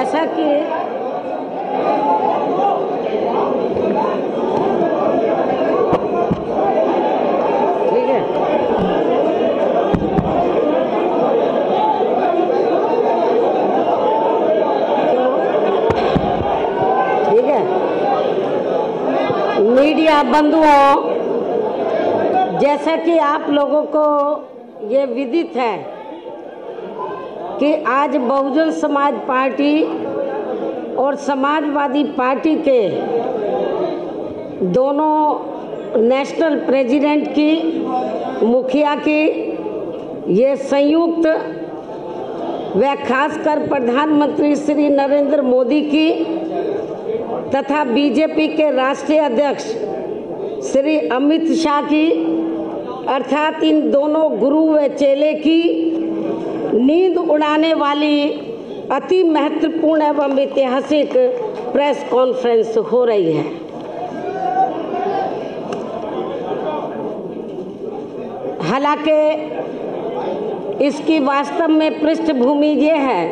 जैसा कि ठीक है, ठीक है, मीडिया बंधुओं, जैसा कि आप लोगों को ये विदित है कि आज बहुजन समाज पार्टी और समाजवादी पार्टी के दोनों नेशनल प्रेसिडेंट की, मुखिया की ये संयुक्त व खासकर प्रधानमंत्री श्री नरेंद्र मोदी की तथा बीजेपी के राष्ट्रीय अध्यक्ष श्री अमित शाह की, अर्थात इन दोनों गुरु व चेले की नींद उड़ाने वाली अति महत्वपूर्ण एवं ऐतिहासिक प्रेस कॉन्फ्रेंस हो रही है। हालांकि इसकी वास्तव में पृष्ठभूमि ये है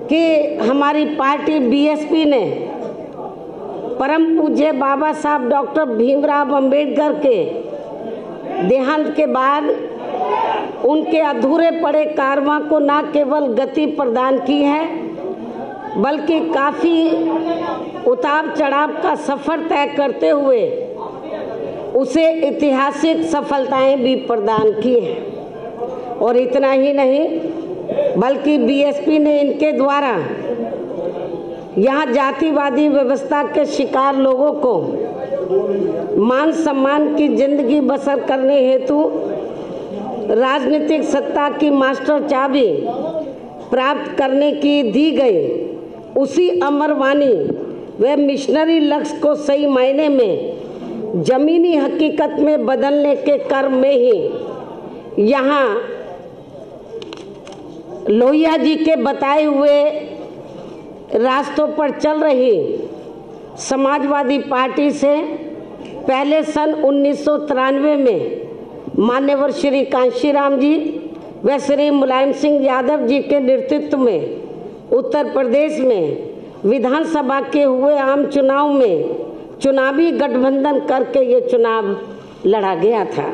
कि हमारी पार्टी बीएसपी ने परम पूज्य बाबा साहब डॉक्टर भीमराव अंबेडकर के देहांत के बाद उनके अधूरे पड़े कारवां को न केवल गति प्रदान की है, बल्कि काफ़ी उतार चढ़ाव का सफ़र तय करते हुए उसे ऐतिहासिक सफलताएं भी प्रदान की हैं। और इतना ही नहीं, बल्कि बीएसपी ने इनके द्वारा यहाँ जातिवादी व्यवस्था के शिकार लोगों को मान सम्मान की जिंदगी बसर करने हेतु राजनीतिक सत्ता की मास्टर चाबी प्राप्त करने की दी गई उसी अमरवाणी व मिशनरी लक्ष्य को सही मायने में जमीनी हकीकत में बदलने के क्रम में ही यहाँ लोहिया जी के बताए हुए रास्तों पर चल रही समाजवादी पार्टी से पहले सन 1993 में मान्यवर श्री कांशीराम जी व श्री मुलायम सिंह यादव जी के नेतृत्व में उत्तर प्रदेश में विधानसभा के हुए आम चुनाव में चुनावी गठबंधन करके ये चुनाव लड़ा गया था।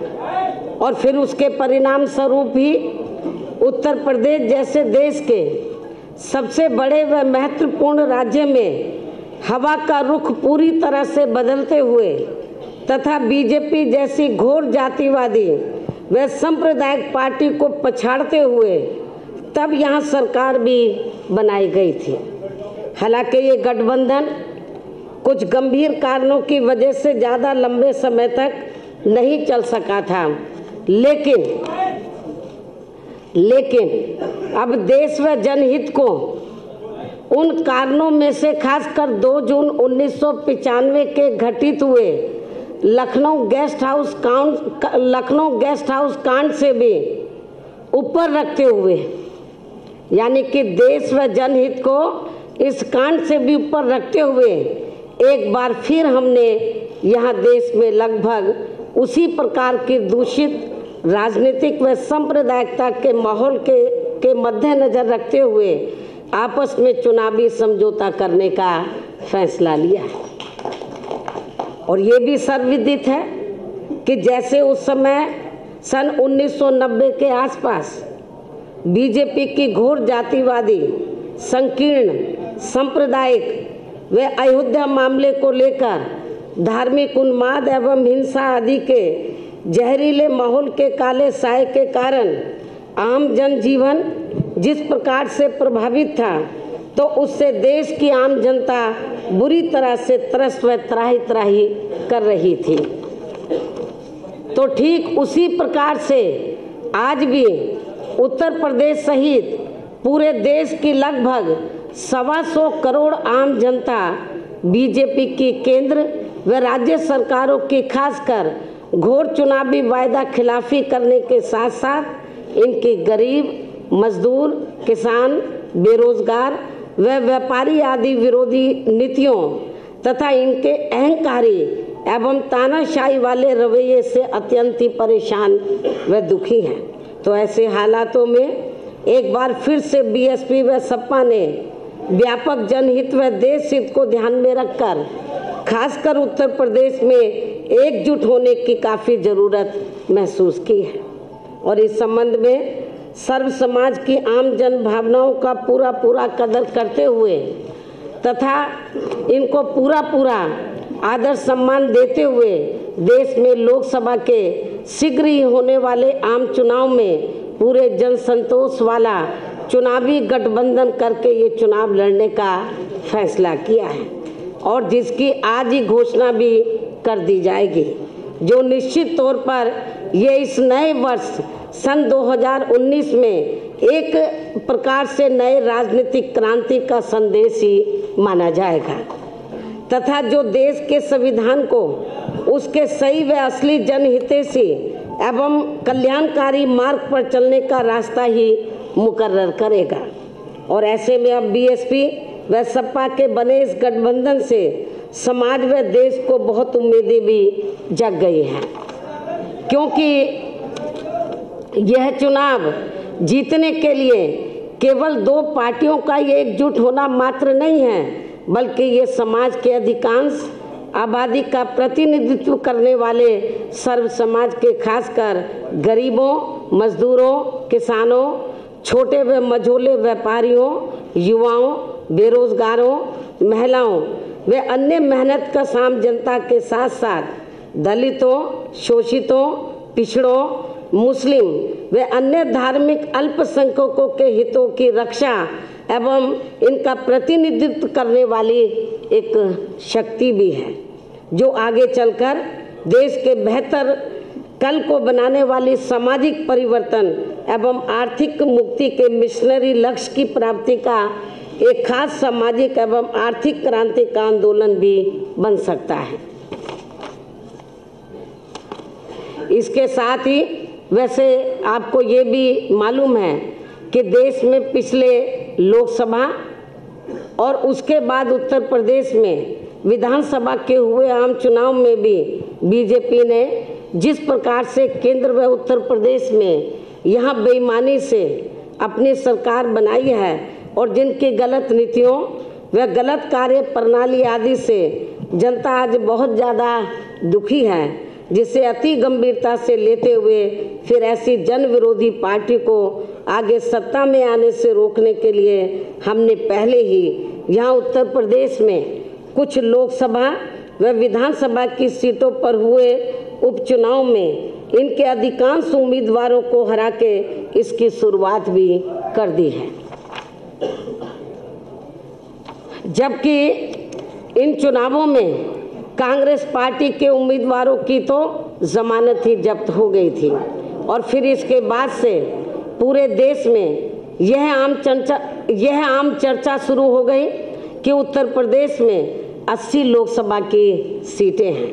और फिर उसके परिणाम स्वरूप ही उत्तर प्रदेश जैसे देश के सबसे बड़े व महत्वपूर्ण राज्य में हवा का रुख पूरी तरह से बदलते हुए तथा बीजेपी जैसी घोर जातिवादी व सांप्रदायिक पार्टी को पछाड़ते हुए तब यहाँ सरकार भी बनाई गई थी। हालांकि ये गठबंधन कुछ गंभीर कारणों की वजह से ज़्यादा लंबे समय तक नहीं चल सका था, लेकिन अब देश व जनहित को उन कारणों में से खासकर 2 जून 1995 के घटित हुए लखनऊ गेस्ट हाउस कांड से भी ऊपर रखते हुए, यानी कि देश व जनहित को इस कांड से भी ऊपर रखते हुए एक बार फिर हमने यहाँ देश में लगभग उसी प्रकार की दूषित राजनीतिक व सांप्रदायिकता के माहौल के मद्देनजर रखते हुए आपस में चुनावी समझौता करने का फैसला लिया है। और ये भी सर्वविदित है कि जैसे उस समय सन 1990 के आसपास बीजेपी की घोर जातिवादी, संकीर्ण, सांप्रदायिक व अयोध्या मामले को लेकर धार्मिक उन्माद एवं हिंसा आदि के जहरीले माहौल के काले साए के कारण आम जनजीवन जिस प्रकार से प्रभावित था, तो उससे देश की आम जनता बुरी तरह से त्रस्त व त्राही त्राही कर रही थी। तो ठीक उसी प्रकार से आज भी उत्तर प्रदेश सहित पूरे देश की लगभग 125 करोड़ आम जनता बीजेपी की केंद्र व राज्य सरकारों की खासकर घोर चुनावी वायदा खिलाफी करने के साथ साथ इनकी गरीब, मजदूर, किसान, बेरोजगार व व्यापारी आदि विरोधी नीतियों तथा इनके अहंकारी एवं तानाशाही वाले रवैये से अत्यंत ही परेशान व दुखी हैं। तो ऐसे हालातों में एक बार फिर से बीएसपी व सपा ने व्यापक जनहित व देश हित को ध्यान में रखकर खासकर उत्तर प्रदेश में एकजुट होने की काफ़ी ज़रूरत महसूस की है और इस संबंध में सर्व समाज की आम जन भावनाओं का पूरा कदर करते हुए तथा इनको पूरा आदर सम्मान देते हुए देश में लोकसभा के शीघ्र ही होने वाले आम चुनाव में पूरे जन संतोष वाला चुनावी गठबंधन करके ये चुनाव लड़ने का फैसला किया है और जिसकी आज ही घोषणा भी कर दी जाएगी, जो निश्चित तौर पर ये इस नए वर्ष सन 2019 में एक प्रकार से नए राजनीतिक क्रांति का संदेश ही माना जाएगा तथा जो देश के संविधान को उसके सही व असली जनहितैषी एवं कल्याणकारी मार्ग पर चलने का रास्ता ही मुकर्रर करेगा। और ऐसे में अब बीएसपी व सपा के बने इस गठबंधन से समाज व देश को बहुत उम्मीदें भी जग गई हैं, क्योंकि यह चुनाव जीतने के लिए केवल दो पार्टियों का ये एकजुट होना मात्र नहीं है, बल्कि ये समाज के अधिकांश आबादी का प्रतिनिधित्व करने वाले सर्व समाज के खासकर गरीबों, मजदूरों, किसानों, छोटे व मझोले व्यापारियों, युवाओं, बेरोजगारों, महिलाओं व अन्य मेहनत का आम जनता के साथ साथ दलितों, शोषितों, पिछड़ों, मुस्लिम व अन्य धार्मिक अल्पसंख्यकों के हितों की रक्षा एवं इनका प्रतिनिधित्व करने वाली एक शक्ति भी है, जो आगे चलकर देश के बेहतर कल को बनाने वाली सामाजिक परिवर्तन एवं आर्थिक मुक्ति के मिशनरी लक्ष्य की प्राप्ति का एक खास सामाजिक एवं आर्थिक क्रांति का आंदोलन भी बन सकता है। इसके साथ ही वैसे आपको ये भी मालूम है कि देश में पिछले लोकसभा और उसके बाद उत्तर प्रदेश में विधानसभा के हुए आम चुनाव में भी बीजेपी ने जिस प्रकार से केंद्र व उत्तर प्रदेश में यहाँ बेईमानी से अपनी सरकार बनाई है और जिनकी गलत नीतियों व गलत कार्य प्रणाली आदि से जनता आज बहुत ज़्यादा दुखी है, जिसे अति गंभीरता से लेते हुए फिर ऐसी जन विरोधी पार्टी को आगे सत्ता में आने से रोकने के लिए हमने पहले ही यहाँ उत्तर प्रदेश में कुछ लोकसभा व विधानसभा की सीटों पर हुए उपचुनाव में इनके अधिकांश उम्मीदवारों को हरा के इसकी शुरुआत भी कर दी है, जबकि इन चुनावों में कांग्रेस पार्टी के उम्मीदवारों की तो जमानत ही जब्त हो गई थी और फिर इसके बाद से पूरे देश में यह आम चर्चा शुरू हो गई कि उत्तर प्रदेश में 80 लोकसभा की सीटें हैं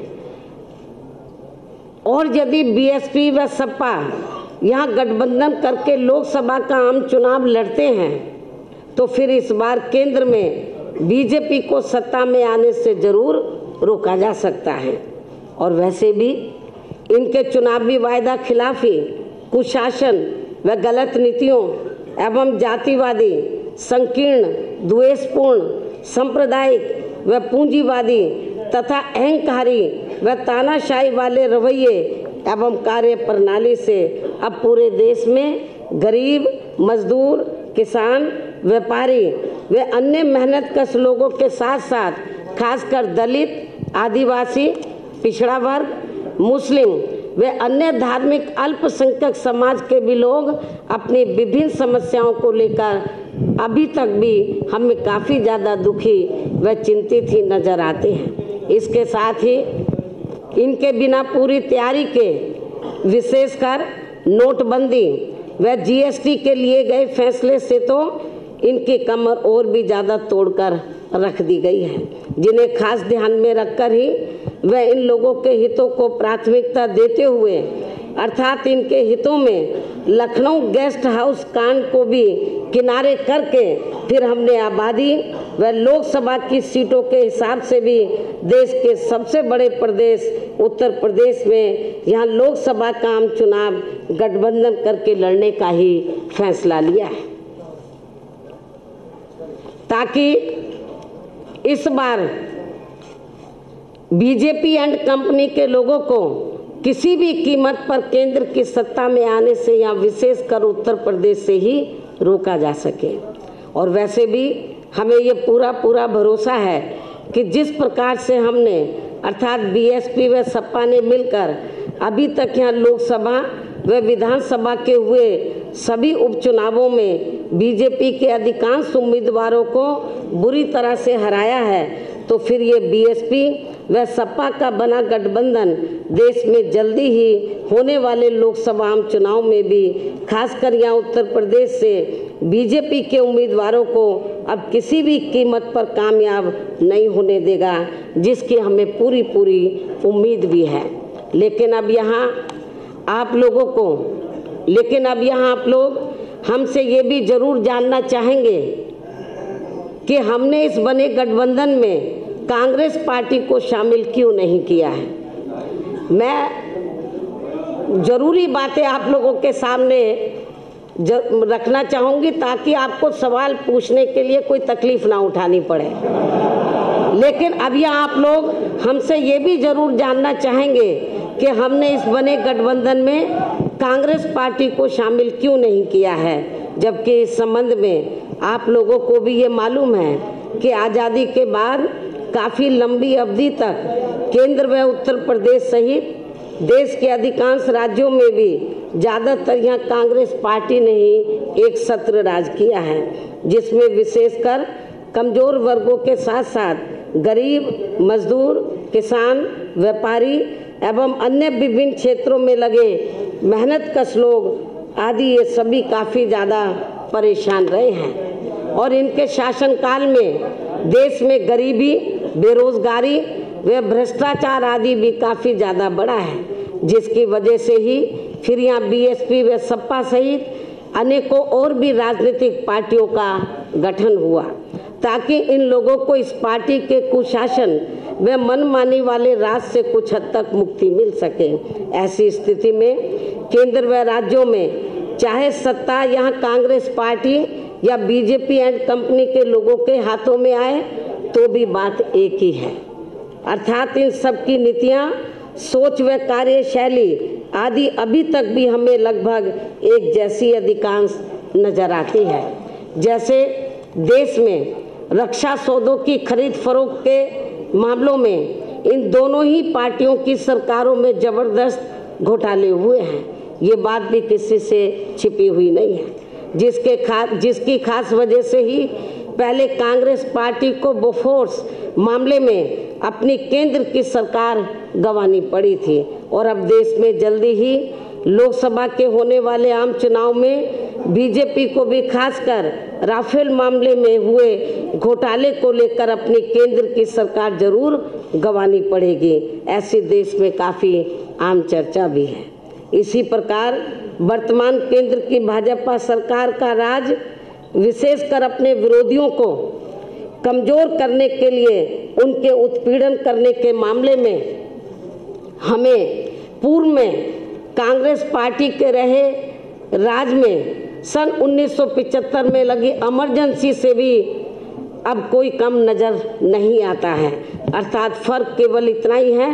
और यदि बीएसपी व सपा यहाँ गठबंधन करके लोकसभा का आम चुनाव लड़ते हैं तो फिर इस बार केंद्र में बीजेपी को सत्ता में आने से जरूर रोका जा सकता है। और वैसे भी इनके चुनावी वायदा खिलाफी, कुशासन व गलत नीतियों एवं जातिवादी, संकीर्ण, द्वेषपूर्ण, सांप्रदायिक व पूंजीवादी तथा अहंकारी व तानाशाही वाले रवैये एवं कार्य प्रणाली से अब पूरे देश में गरीब, मजदूर, किसान, व्यापारी व अन्य मेहनतकश लोगों के साथ साथ खासकर दलित, आदिवासी, पिछड़ा वर्ग, मुस्लिम वे अन्य धार्मिक अल्पसंख्यक समाज के भी लोग अपनी विभिन्न समस्याओं को लेकर अभी तक भी हमें काफ़ी ज़्यादा दुखी व चिंतित ही नजर आते हैं। इसके साथ ही इनके बिना पूरी तैयारी के विशेषकर नोटबंदी व जीएसटी के लिए गए फैसले से तो इनकी कमर और भी ज़्यादा तोड़कर रख दी गई है, जिन्हें खास ध्यान में रखकर ही वह इन लोगों के हितों को प्राथमिकता देते हुए अर्थात इनके हितों में लखनऊ गेस्ट हाउस कांड को भी किनारे करके फिर हमने आबादी व लोकसभा की सीटों के हिसाब से भी देश के सबसे बड़े प्रदेश उत्तर प्रदेश में यहाँ लोकसभा का आम चुनाव गठबंधन करके लड़ने का ही फैसला लिया है। ताकि इस बार बीजेपी एंड कंपनी के लोगों को किसी भी कीमत पर केंद्र की सत्ता में आने से या विशेषकर उत्तर प्रदेश से ही रोका जा सके। और वैसे भी हमें ये पूरा भरोसा है कि जिस प्रकार से हमने अर्थात बीएसपी व सपा ने मिलकर अभी तक यहाँ लोकसभा व विधानसभा के हुए सभी उपचुनावों में बीजेपी के अधिकांश उम्मीदवारों को बुरी तरह से हराया है, तो फिर ये बीएसपी व सपा का बना गठबंधन देश में जल्दी ही होने वाले लोकसभा आम चुनाव में भी खासकर यहाँ उत्तर प्रदेश से बीजेपी के उम्मीदवारों को अब किसी भी कीमत पर कामयाब नहीं होने देगा, जिसकी हमें पूरी उम्मीद भी है। लेकिन अब यहाँ आप लोग हमसे ये भी जरूर जानना चाहेंगे कि हमने इस बने गठबंधन में कांग्रेस पार्टी को शामिल क्यों नहीं किया है। मैं जरूरी बातें आप लोगों के सामने रखना चाहूँगी ताकि आपको सवाल पूछने के लिए कोई तकलीफ ना उठानी पड़े। लेकिन अब यहाँ आप लोग हमसे ये भी जरूर जानना चाहेंगे कि हमने इस बने गठबंधन में कांग्रेस पार्टी को शामिल क्यों नहीं किया है, जबकि इस संबंध में आप लोगों को भी ये मालूम है कि आज़ादी के बाद काफ़ी लंबी अवधि तक केंद्र व उत्तर प्रदेश सहित देश के अधिकांश राज्यों में भी ज़्यादातर यहाँ कांग्रेस पार्टी ने ही एक सत्र राज किया है, जिसमें विशेषकर कमज़ोर वर्गों के साथ साथ गरीब, मजदूर, किसान, व्यापारी एवं अन्य विभिन्न क्षेत्रों में लगे मेहनतकश लोग आदि ये सभी काफ़ी ज़्यादा परेशान रहे हैं। और इनके शासनकाल में देश में गरीबी, बेरोजगारी व भ्रष्टाचार आदि भी काफ़ी ज़्यादा बढ़ा है, जिसकी वजह से ही फिर यहाँ बीएसपी व सपा सहित अनेकों और भी राजनीतिक पार्टियों का गठन हुआ, ताकि इन लोगों को इस पार्टी के कुशासन व मनमानी वाले राज से कुछ हद तक मुक्ति मिल सके। ऐसी स्थिति में केंद्र व राज्यों में चाहे सत्ता यहाँ कांग्रेस पार्टी या बीजेपी एंड कंपनी के लोगों के हाथों में आए तो भी बात एक ही है, अर्थात इन सब की नीतियाँ, सोच व कार्यशैली आदि अभी तक भी हमें लगभग एक जैसी अधिकांश नजर आती है। जैसे देश में रक्षा सौदों की खरीद फरोख्त के मामलों में इन दोनों ही पार्टियों की सरकारों में जबरदस्त घोटाले हुए हैं, ये बात भी किसी से छिपी हुई नहीं है, जिसकी खास वजह से ही पहले कांग्रेस पार्टी को बोफोर्स मामले में अपनी केंद्र की सरकार गंवानी पड़ी थी। और अब देश में जल्दी ही लोकसभा के होने वाले आम चुनाव में बीजेपी को भी खासकर राफेल मामले में हुए घोटाले को लेकर अपनी केंद्र की सरकार जरूर गंवानी पड़ेगी, ऐसी देश में काफ़ी आम चर्चा भी है। इसी प्रकार वर्तमान केंद्र की भाजपा सरकार का राज विशेषकर अपने विरोधियों को कमज़ोर करने के लिए उनके उत्पीड़न करने के मामले में हमें पूर्व में कांग्रेस पार्टी के रहे राज में सन 1975 में लगी इमरजेंसी से भी अब कोई कम नज़र नहीं आता है। अर्थात फर्क केवल इतना ही है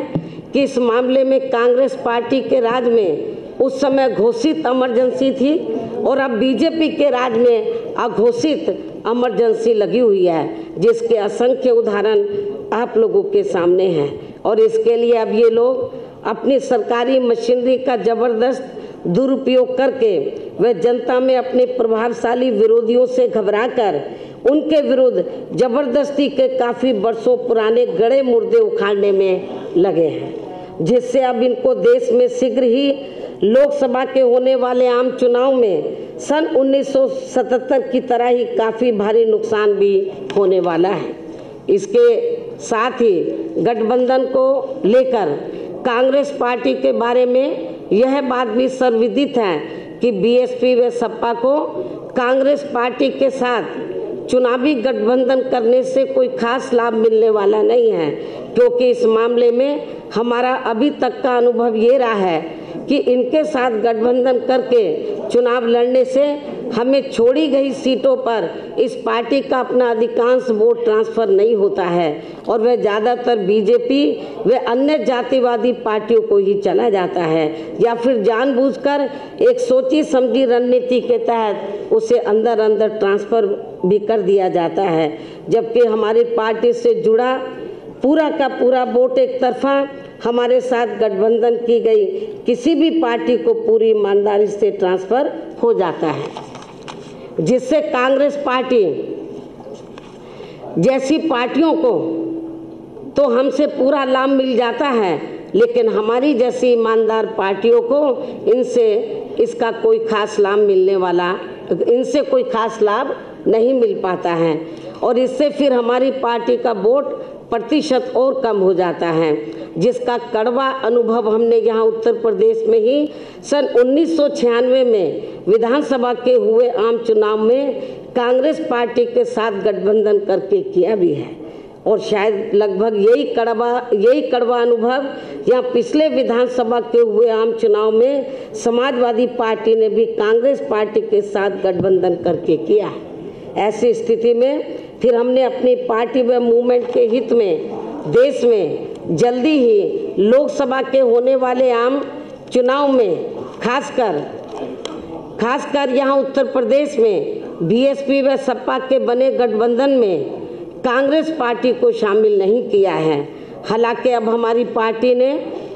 कि इस मामले में कांग्रेस पार्टी के राज में उस समय घोषित इमरजेंसी थी और अब बीजेपी के राज में अघोषित इमरजेंसी लगी हुई है, जिसके असंख्य उदाहरण आप लोगों के सामने हैं। और इसके लिए अब ये लोग अपनी सरकारी मशीनरी का जबरदस्त दुरुपयोग करके वे जनता में अपने प्रभावशाली विरोधियों से घबराकर उनके विरुद्ध जबरदस्ती के काफ़ी वर्षों पुराने गड़े मुर्दे उखाड़ने में लगे हैं, जिससे अब इनको देश में शीघ्र ही लोकसभा के होने वाले आम चुनाव में सन 1977 की तरह ही काफ़ी भारी नुकसान भी होने वाला है। इसके साथ ही गठबंधन को लेकर कांग्रेस पार्टी के बारे में यह बात भी सर्वविदित है कि बीएसपी व सपा को कांग्रेस पार्टी के साथ चुनावी गठबंधन करने से कोई खास लाभ मिलने वाला नहीं है, क्योंकि इस मामले में हमारा अभी तक का अनुभव ये रहा है कि इनके साथ गठबंधन करके चुनाव लड़ने से हमें छोड़ी गई सीटों पर इस पार्टी का अपना अधिकांश वोट ट्रांसफ़र नहीं होता है और वह ज़्यादातर बीजेपी व अन्य जातिवादी पार्टियों को ही चला जाता है, या फिर जानबूझकर एक सोची समझी रणनीति के तहत उसे अंदर अंदर ट्रांसफ़र भी कर दिया जाता है। जबकि हमारी पार्टी से जुड़ा पूरा का पूरा वोट एक तरफा हमारे साथ गठबंधन की गई किसी भी पार्टी को पूरी ईमानदारी से ट्रांसफ़र हो जाता है, जिससे कांग्रेस पार्टी जैसी पार्टियों को तो हमसे पूरा लाभ मिल जाता है, लेकिन हमारी जैसी ईमानदार पार्टियों को इनसे कोई खास लाभ नहीं मिल पाता है और इससे फिर हमारी पार्टी का वोट प्रतिशत और कम हो जाता है, जिसका कड़वा अनुभव हमने यहाँ उत्तर प्रदेश में ही सन 1996 में विधानसभा के हुए आम चुनाव में कांग्रेस पार्टी के साथ गठबंधन करके किया भी है। और शायद लगभग यही कड़वा अनुभव यहाँ पिछले विधानसभा के हुए आम चुनाव में समाजवादी पार्टी ने भी कांग्रेस पार्टी के साथ गठबंधन करके किया है। ऐसी स्थिति में फिर हमने अपनी पार्टी व मूवमेंट के हित में देश में जल्दी ही लोकसभा के होने वाले आम चुनाव में खासकर यहाँ उत्तर प्रदेश में बीएसपी व सपा के बने गठबंधन में कांग्रेस पार्टी को शामिल नहीं किया है। हालांकि अब हमारी पार्टी ने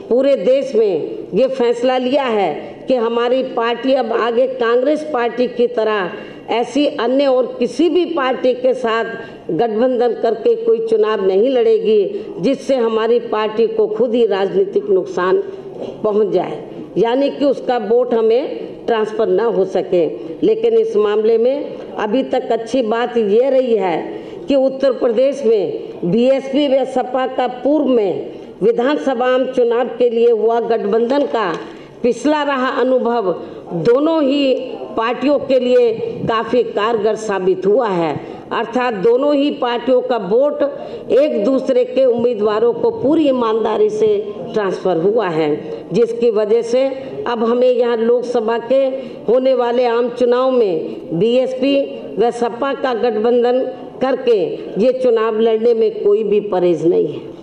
पूरे देश में ये फैसला लिया है कि हमारी पार्टी अब आगे कांग्रेस पार्टी की तरह ऐसी अन्य और किसी भी पार्टी के साथ गठबंधन करके कोई चुनाव नहीं लड़ेगी, जिससे हमारी पार्टी को खुद ही राजनीतिक नुकसान पहुंच जाए, यानी कि उसका वोट हमें ट्रांसफ़र ना हो सके। लेकिन इस मामले में अभी तक अच्छी बात ये रही है कि उत्तर प्रदेश में बीएसपी व सपा का पूर्व में विधानसभा आम चुनाव के लिए हुआ गठबंधन का पिछला रहा अनुभव दोनों ही पार्टियों के लिए काफ़ी कारगर साबित हुआ है। अर्थात दोनों ही पार्टियों का वोट एक दूसरे के उम्मीदवारों को पूरी ईमानदारी से ट्रांसफ़र हुआ है, जिसकी वजह से अब हमें यहाँ लोकसभा के होने वाले आम चुनाव में बीएसपी व सपा का गठबंधन करके ये चुनाव लड़ने में कोई भी परहेज नहीं है।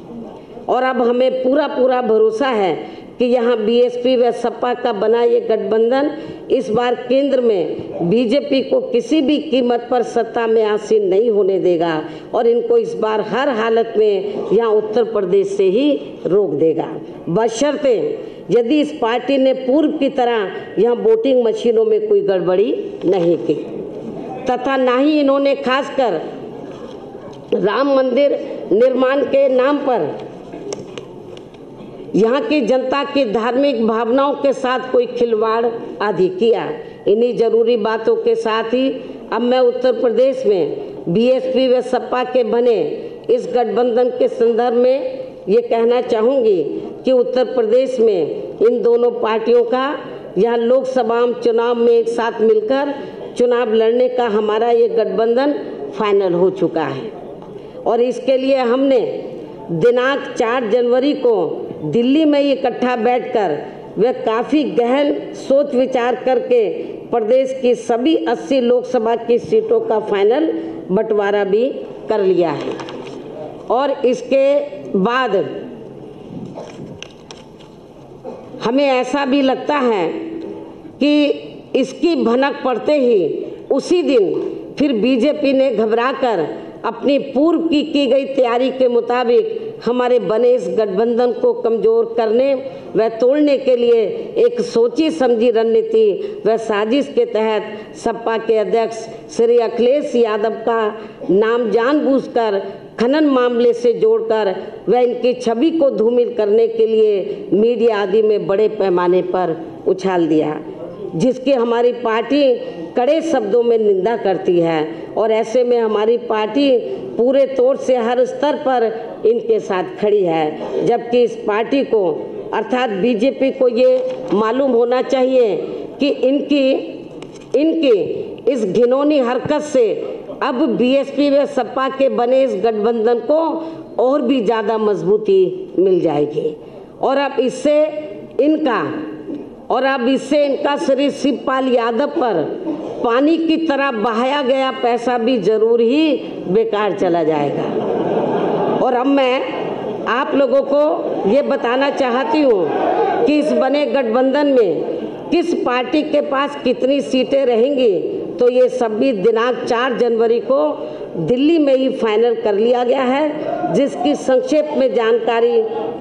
और अब हमें पूरा भरोसा है कि यहाँ बीएसपी व सपा का बना ये गठबंधन इस बार केंद्र में बीजेपी को किसी भी कीमत पर सत्ता में आसीन नहीं होने देगा और इनको इस बार हर हालत में यहाँ उत्तर प्रदेश से ही रोक देगा, बशर्ते यदि इस पार्टी ने पूर्व की तरह यहाँ वोटिंग मशीनों में कोई गड़बड़ी नहीं की तथा ना ही इन्होंने खासकर राम मंदिर निर्माण के नाम पर यहाँ की जनता की धार्मिक भावनाओं के साथ कोई खिलवाड़ आदि किया। इन्हीं जरूरी बातों के साथ ही अब मैं उत्तर प्रदेश में बीएसपी व सपा के बने इस गठबंधन के संदर्भ में ये कहना चाहूँगी कि उत्तर प्रदेश में इन दोनों पार्टियों का यहाँ लोकसभा चुनाव में एक साथ मिलकर चुनाव लड़ने का हमारा ये गठबंधन फाइनल हो चुका है और इसके लिए हमने दिनांक 4 जनवरी को दिल्ली में इकट्ठा बैठकर वे काफ़ी गहन सोच विचार करके प्रदेश की सभी 80 लोकसभा की सीटों का फाइनल बंटवारा भी कर लिया है। और इसके बाद हमें ऐसा भी लगता है कि इसकी भनक पड़ते ही उसी दिन फिर बीजेपी ने घबराकर अपनी पूर्व की गई तैयारी के मुताबिक हमारे बने इस गठबंधन को कमज़ोर करने व तोड़ने के लिए एक सोची समझी रणनीति व साजिश के तहत सपा के अध्यक्ष श्री अखिलेश यादव का नाम जानबूझकर खनन मामले से जोड़कर व इनकी छवि को धूमिल करने के लिए मीडिया आदि में बड़े पैमाने पर उछाल दिया, जिसकी हमारी पार्टी कड़े शब्दों में निंदा करती है। और ऐसे में हमारी पार्टी पूरे तौर से हर स्तर पर इनके साथ खड़ी है, जबकि इस पार्टी को अर्थात बीजेपी को ये मालूम होना चाहिए कि इनकी इस घिनौनी हरकत से अब बीएसपी व सपा के बने इस गठबंधन को और भी ज़्यादा मजबूती मिल जाएगी और अब इससे इनका और अब इससे इनका श्री शिवपाल यादव पर पानी की तरह बहाया गया पैसा भी जरूर ही बेकार चला जाएगा। और अब मैं आप लोगों को ये बताना चाहती हूँ कि इस बने गठबंधन में किस पार्टी के पास कितनी सीटें रहेंगी, तो ये सभी दिनांक 4 जनवरी को दिल्ली में ही फाइनल कर लिया गया है, जिसकी संक्षेप में जानकारी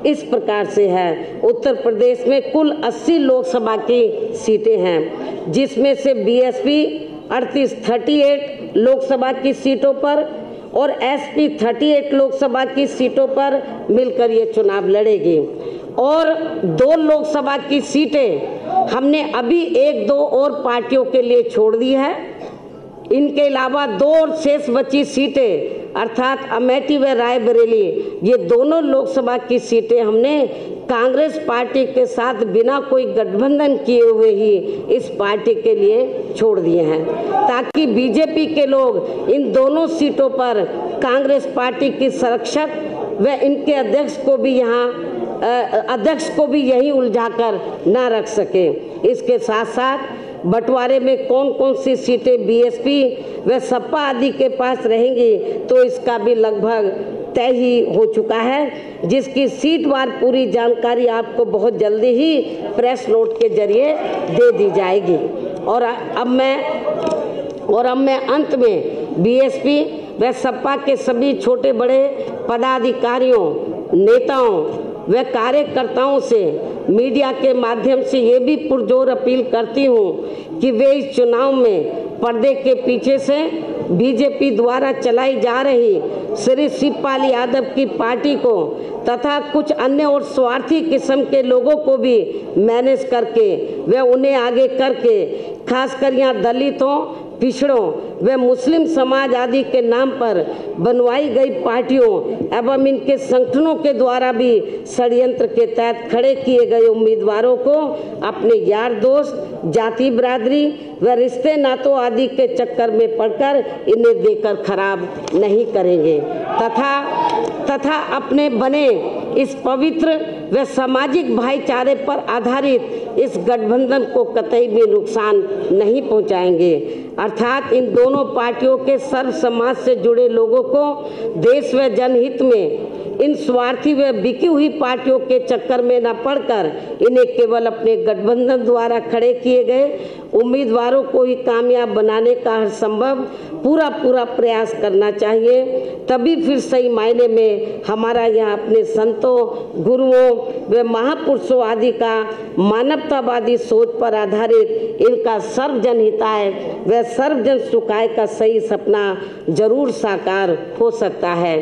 इस प्रकार से है। उत्तर प्रदेश में कुल 80 लोकसभा की सीटें हैं, जिसमें से बीएसपी 38 लोकसभा की सीटों पर और एसपी 38 लोकसभा की सीटों पर मिलकर ये चुनाव लड़ेगी। और 2 लोकसभा की सीटें हमने अभी 1-2 और पार्टियों के लिए छोड़ दी है। इनके अलावा 2 और शेष बची सीटें अर्थात अमेठी व रायबरेली, ये दोनों लोकसभा की सीटें हमने कांग्रेस पार्टी के साथ बिना कोई गठबंधन किए हुए ही इस पार्टी के लिए छोड़ दिए हैं, ताकि बीजेपी के लोग इन दोनों सीटों पर कांग्रेस पार्टी की संरक्षक व इनके अध्यक्ष को भी यही उलझाकर ना रख सके। इसके साथ साथ बंटवारे में कौन कौन सी सीटें बीएसपी व सपा आदि के पास रहेंगी, तो इसका भी लगभग तय ही हो चुका है, जिसकी सीटवार पूरी जानकारी आपको बहुत जल्दी ही प्रेस नोट के जरिए दे दी जाएगी। और अब मैं अंत में बीएसपी व सपा के सभी छोटे बड़े पदाधिकारियों, नेताओं व कार्यकर्ताओं से मीडिया के माध्यम से ये भी पुरजोर अपील करती हूँ कि वे इस चुनाव में पर्दे के पीछे से बीजेपी द्वारा चलाई जा रही श्री शिवपाल यादव की पार्टी को तथा कुछ अन्य और स्वार्थी किस्म के लोगों को भी मैनेज करके व उन्हें आगे करके खासकर यहाँ दलितों, पिछड़ों व मुस्लिम समाज आदि के नाम पर बनवाई गई पार्टियों एवं इनके संगठनों के द्वारा भी षड्यंत्र के तहत खड़े किए गए उम्मीदवारों को अपने यार दोस्त, जाति बिरादरी व रिश्ते नातों आदि के चक्कर में पड़कर इन्हें देकर खराब नहीं करेंगे तथा अपने बने इस पवित्र व सामाजिक भाईचारे पर आधारित इस गठबंधन को कतई भी नुकसान नहीं पहुंचाएंगे। अर्थात इन दोनों पार्टियों के सर्व समाज से जुड़े लोगों को देश व जनहित में इन स्वार्थी व बिकी हुई पार्टियों के चक्कर में न पड़कर इन्हें केवल अपने गठबंधन द्वारा खड़े किए गए उम्मीदवारों को ही कामयाब बनाने का हर संभव पूरा प्रयास करना चाहिए। तभी फिर सही मायने में हमारा यहाँ अपने संतों, गुरुओं व महापुरुषों आदि का मानवतावादी सोच पर आधारित इनका सर्वजन हिताय व सर्वजन सुखाय का सही सपना जरूर साकार हो सकता है।